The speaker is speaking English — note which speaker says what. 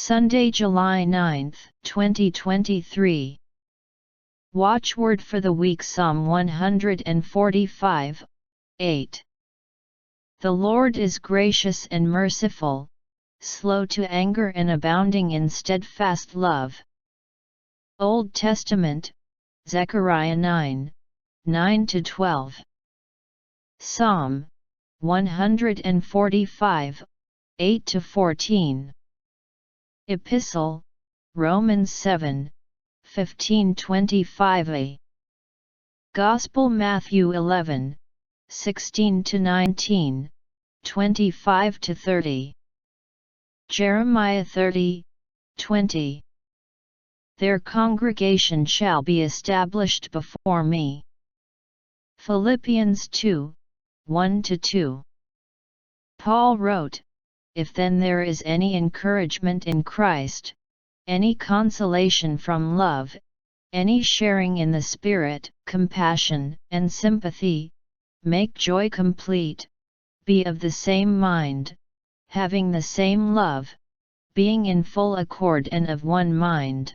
Speaker 1: Sunday, July 9, 2023. Watchword for the week, Psalm 145, 8. The Lord is gracious and merciful, slow to anger and abounding in steadfast love. Old Testament, Zechariah 9, 9-12. Psalm 145, 8-14. Epistle, Romans 7, 15-25a. Gospel, Matthew 11, 16-19, 25-30. Jeremiah 30, 20. Their congregation shall be established before me. Philippians 2, 1-2. Paul wrote, If then there is any encouragement in Christ, any consolation from love, any sharing in the Spirit, compassion and sympathy, make joy complete, be of the same mind, having the same love, being in full accord and of one mind.